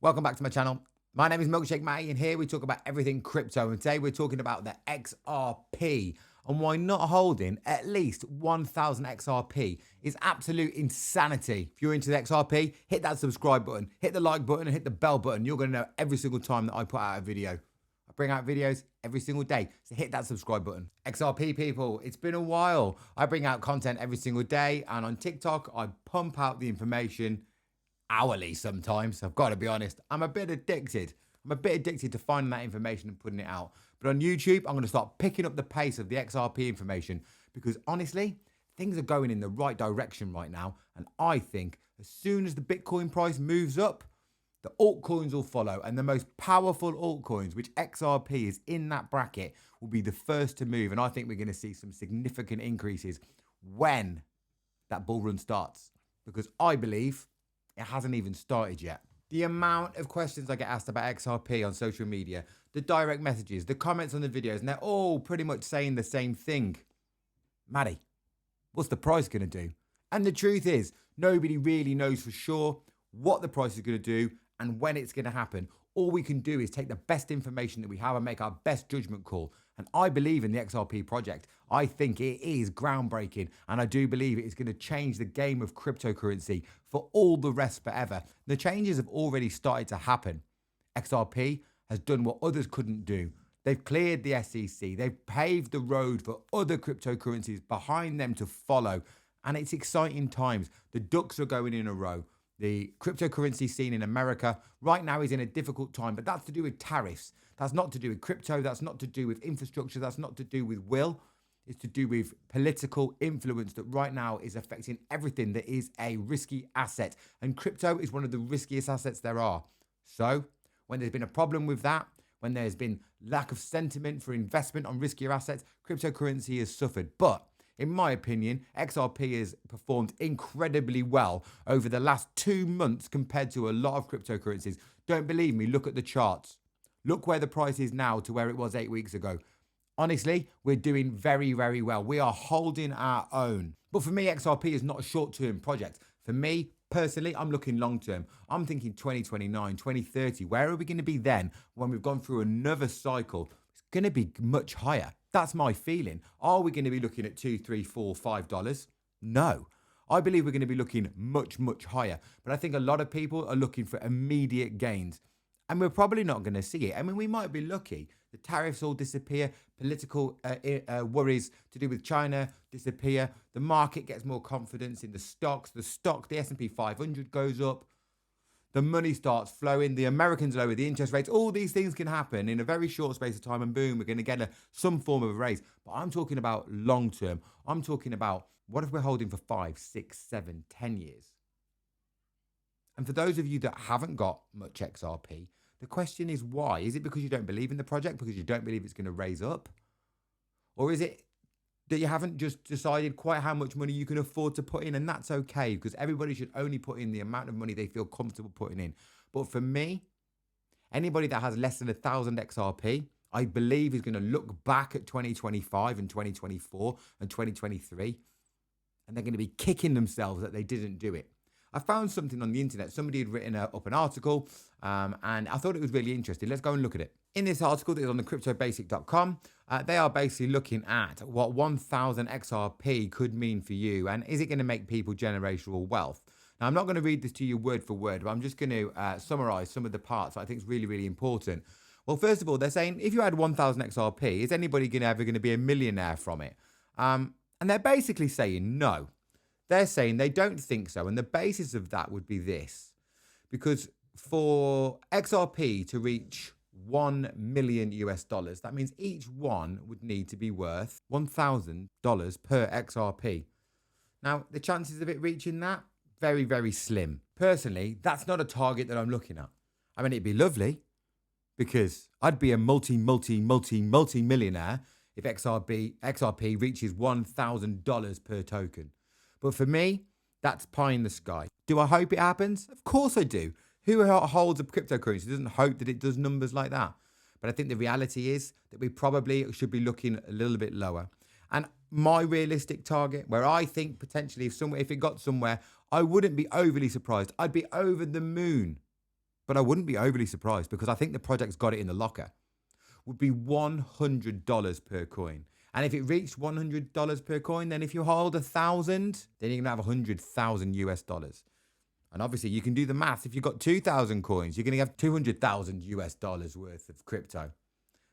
Welcome back to my channel. My name is Milkshake Matty, and here we talk about everything crypto. And today we're talking about the XRP and why not holding at least 1,000 XRP is absolute insanity. If you're into the XRP, hit that subscribe button, hit the like button, and hit the bell button. You're going to know every single time that I put out a video. I bring out videos every single day, so hit that subscribe button. XRP people, it's been a while. I bring out content every single day, and on TikTok, I pump out the information hourly sometimes. I've got to be honest. I'm a bit addicted. To finding that information and putting it out. But on YouTube, I'm going to start picking up the pace of the XRP information because honestly, things are going in the right direction right now. And I think as soon as the Bitcoin price moves up, the altcoins will follow. And the most powerful altcoins, which XRP is in that bracket, will be the first to move. And I think we're going to see some significant increases when that bull run starts. Because I believe it hasn't even started yet. The amount of questions I get asked about XRP on social media, the direct messages, the comments on the videos, and they're all pretty much saying the same thing. Maddie, what's the price going to do? And the truth is, nobody really knows for sure what the price is going to do and when it's going to happen. All we can do is take the best information that we have and make our best judgment call. And I believe in the XRP project. I think it is groundbreaking. And I do believe it is going to change the game of cryptocurrency for all the rest forever. The changes have already started to happen. XRP has done what others couldn't do. They've cleared the SEC. They've paved the road for other cryptocurrencies behind them to follow. And it's exciting times. The ducks are going in a row. The cryptocurrency scene in America right now is in a difficult time, but that's to do with tariffs. That's not to do with crypto. That's not to do with infrastructure. That's not to do with will. It's to do with political influence that right now is affecting everything that is a risky asset. And crypto is one of the riskiest assets there are. So when there's been a problem with that, when there's been lack of sentiment for investment on riskier assets, cryptocurrency has suffered. But in my opinion, XRP has performed incredibly well over the last 2 months compared to a lot of cryptocurrencies. Don't believe me, look at the charts. Look where the price is now to where it was 8 weeks ago. Honestly, we're doing very, very well. We are holding our own. But for me, XRP is not a short-term project. For me, personally, I'm looking long-term. I'm thinking 2029, 2030. Where are we going to be then when we've gone through another cycle? It's going to be much higher. That's my feeling. Are we going to be looking at $2, $3, $4, $5? No. I believe we're going to be looking much, much higher. But I think a lot of people are looking for immediate gains. And we're probably not going to see it. I mean, we might be lucky. The tariffs all disappear. Political worries to do with China disappear. The market gets more confidence in the stocks. The S&P 500 goes up. The money starts flowing. The Americans lower the interest rates. All these things can happen in a very short space of time. And boom, we're going to get some form of a raise. But I'm talking about long term. I'm talking about what if we're holding for 5, 6, 7, 10 years? And for those of you that haven't got much XRP, the question is why? Is it because you don't believe in the project? Because you don't believe it's going to raise up? Or is it that you haven't just decided quite how much money you can afford to put in? And that's okay, because everybody should only put in the amount of money they feel comfortable putting in. But for me, anybody that has less than 1,000 XRP, I believe is going to look back at 2025 and 2024 and 2023, and they're going to be kicking themselves that they didn't do it. I found something on the internet. Somebody had written up an article, and I thought it was really interesting. Let's go and look at it. In this article that is on the cryptobasic.com, they are basically looking at what 1,000 XRP could mean for you, and is it going to make people generational wealth? Now, I'm not going to read this to you word for word, but I'm just going to summarize some of the parts that I think is really, really important. Well, first of all, they're saying if you had 1,000 XRP, is anybody ever going to be a millionaire from it? And they're basically saying no. They're saying they don't think so. And the basis of that would be this. Because for XRP to reach $1 million US, that means each one would need to be worth $1,000 per XRP. Now, the chances of it reaching that, very, very slim. Personally, that's not a target that I'm looking at. I mean, it'd be lovely because I'd be a multi-millionaire if XRP reaches $1,000 per token. But for me, that's pie in the sky. Do I hope it happens? Of course I do. Who holds a cryptocurrency doesn't hope that it does numbers like that? But I think the reality is that we probably should be looking a little bit lower. And my realistic target, where I think potentially if it got somewhere, I wouldn't be overly surprised. I'd be over the moon but I wouldn't be overly surprised because I think the project's got it in the locker, would be $100 per coin. And if it reached $100 per coin, then if you hold 1,000, then you're gonna have 100,000 US dollars. And obviously you can do the math. If you've got 2,000 coins, you're gonna have 200,000 US dollars worth of crypto.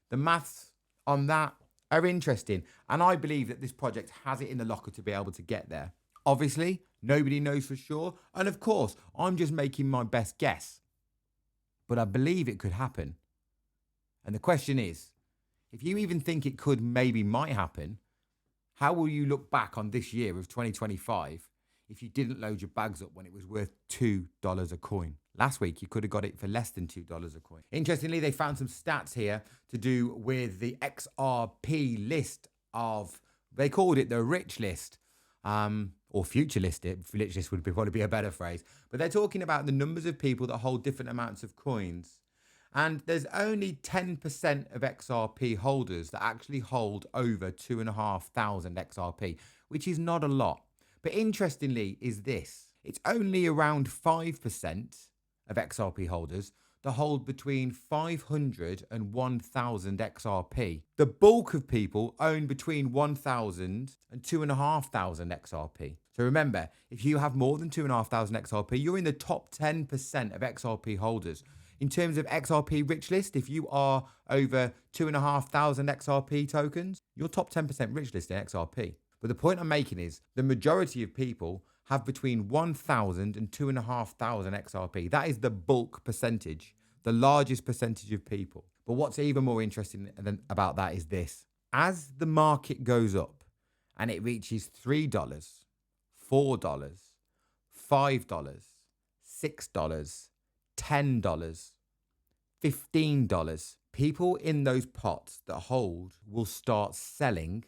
The maths on that are interesting. And I believe that this project has it in the locker to be able to get there. Obviously, nobody knows for sure. And of course, I'm just making my best guess. But I believe it could happen. And the question is, if you even think it could, maybe might happen, how will you look back on this year of 2025 if you didn't load your bags up when it was worth $2 a coin? Last week, you could have got it for less than $2 a coin. Interestingly, they found some stats here to do with the XRP list of, they called it the rich list, or future list. Rich list would probably be a better phrase. But they're talking about the numbers of people that hold different amounts of coins. And there's only 10% of XRP holders that actually hold over 2,500 XRP, which is not a lot. But interestingly is this, it's only around 5% of XRP holders that hold between 500 and 1,000 XRP. The bulk of people own between 1,000 and 2,500 XRP. So remember, if you have more than 2,500 XRP, you're in the top 10% of XRP holders. In terms of XRP rich list, if you are over 2,500 XRP tokens, you're top 10% rich list in XRP. But the point I'm making is the majority of people have between 1,000 and 2,500 XRP. That is the bulk percentage, the largest percentage of people. But what's even more interesting about that is this. As the market goes up and it reaches $3, $4, $5, $6, $10, $15, people in those pots that hold will start selling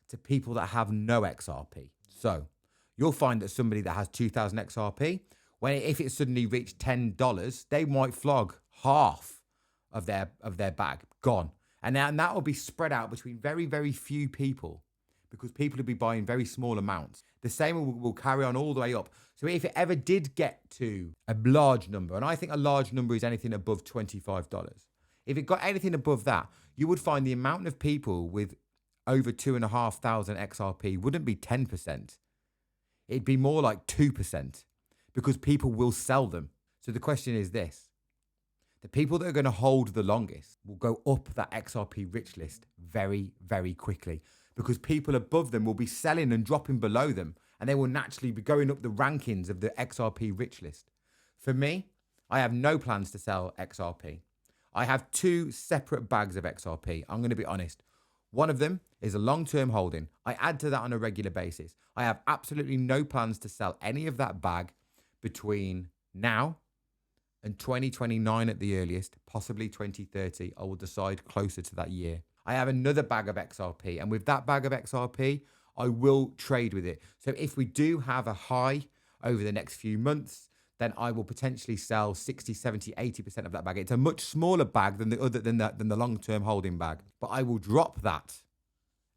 to people that have no XRP. So you'll find that somebody that has 2,000 XRP, if it suddenly reached $10, they might flog half of their bag, gone. And that will be spread out between very, very few people because people will be buying very small amounts. The same will carry on all the way up. So if it ever did get to a large number, and I think a large number is anything above $25, if it got anything above that, you would find the amount of people with over 2,500 XRP wouldn't be 10%. It'd be more like 2% because people will sell them. So the question is this. The people that are going to hold the longest will go up that XRP rich list very, very quickly because people above them will be selling and dropping below them, and they will naturally be going up the rankings of the XRP rich list. For me, I have no plans to sell XRP. I have 2 separate bags of XRP. I'm going to be honest. One of them is a long-term holding. I add to that on a regular basis. I have absolutely no plans to sell any of that bag between now and 2029 at the earliest, possibly 2030. I will decide closer to that year. I have another bag of XRP, and with that bag of XRP, I will trade with it. So if we do have a high over the next few months, then I will potentially sell 60, 70, 80% of that bag. It's a much smaller bag than the long-term holding bag. But I will drop that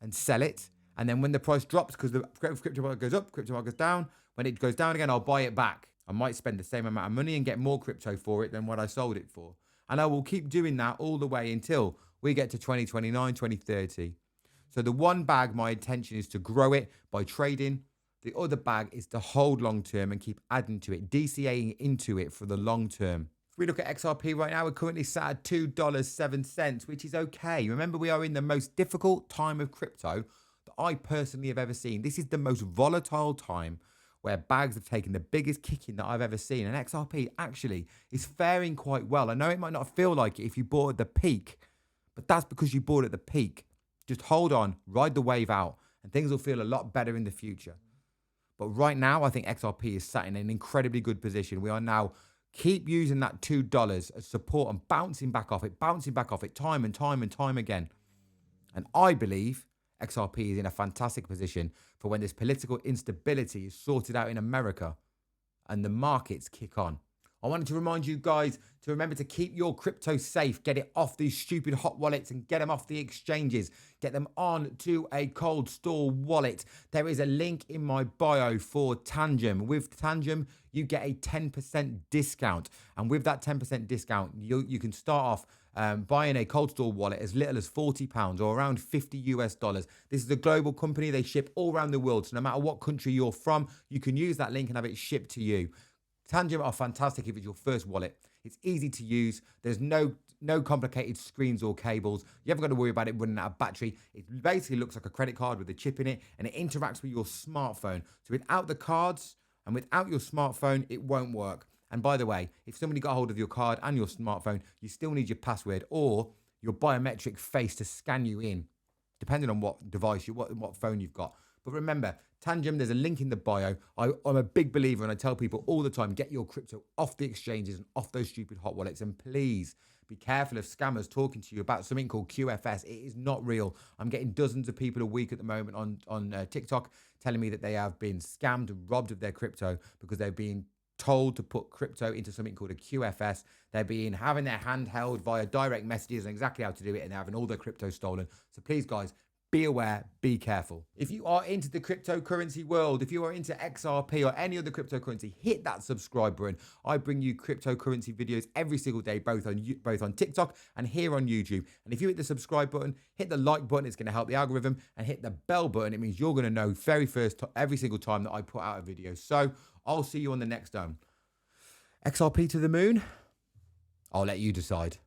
and sell it. And then when the price drops, because the crypto market goes up, crypto market goes down, when it goes down again, I'll buy it back. I might spend the same amount of money and get more crypto for it than what I sold it for. And I will keep doing that all the way until we get to 2029, 2030. So the one bag, my intention is to grow it by trading. The other bag is to hold long term and keep adding to it, DCAing into it for the long term. If we look at XRP right now, we're currently sat at $2.07, which is okay. Remember, we are in the most difficult time of crypto that I personally have ever seen. This is the most volatile time where bags have taken the biggest kicking that I've ever seen. And XRP actually is faring quite well. I know it might not feel like it if you bought at the peak, but that's because you bought at the peak. Just hold on, ride the wave out, and things will feel a lot better in the future. But right now, I think XRP is sat in an incredibly good position. We are now keep using that $2 as support and bouncing back off it time and time again. And I believe XRP is in a fantastic position for when this political instability is sorted out in America and the markets kick on. I wanted to remind you guys to remember to keep your crypto safe. Get it off these stupid hot wallets and get them off the exchanges. Get them on to a cold store wallet. There is a link in my bio for Tangem. With Tangem, you get a 10% discount. And with that 10% discount, you can start off buying a cold store wallet as little as £40 or around 50 US dollars. This is a global company. They ship all around the world. So no matter what country you're from, you can use that link and have it shipped to you. Tangem are fantastic if it's your first wallet. It's easy to use. There's no complicated screens or cables. You haven't got to worry about it running out of battery. It basically looks like a credit card with a chip in it, and it interacts with your smartphone. So without the cards and without your smartphone, it won't work. And by the way, if somebody got hold of your card and your smartphone, you still need your password or your biometric face to scan you in, depending on what device what phone you've got. But remember, Tangem, there's a link in the bio. I'm a big believer, and I tell people all the time, get your crypto off the exchanges and off those stupid hot wallets. And please be careful of scammers talking to you about something called QFS. It is not real. I'm getting dozens of people a week at the moment on TikTok telling me that they have been scammed and robbed of their crypto because they're being told to put crypto into something called a QFS. They're being having their hand held via direct messages and exactly how to do it, and they're having all their crypto stolen. So please, guys, be aware, be careful. If you are into the cryptocurrency world, if you are into XRP or any other cryptocurrency, hit that subscribe button. I bring you cryptocurrency videos every single day, both on TikTok and here on YouTube. And if you hit the subscribe button, hit the like button, it's going to help the algorithm, and hit the bell button. It means you're going to know every single time that I put out a video. So I'll see you on the next one. XRP to the moon? I'll let you decide.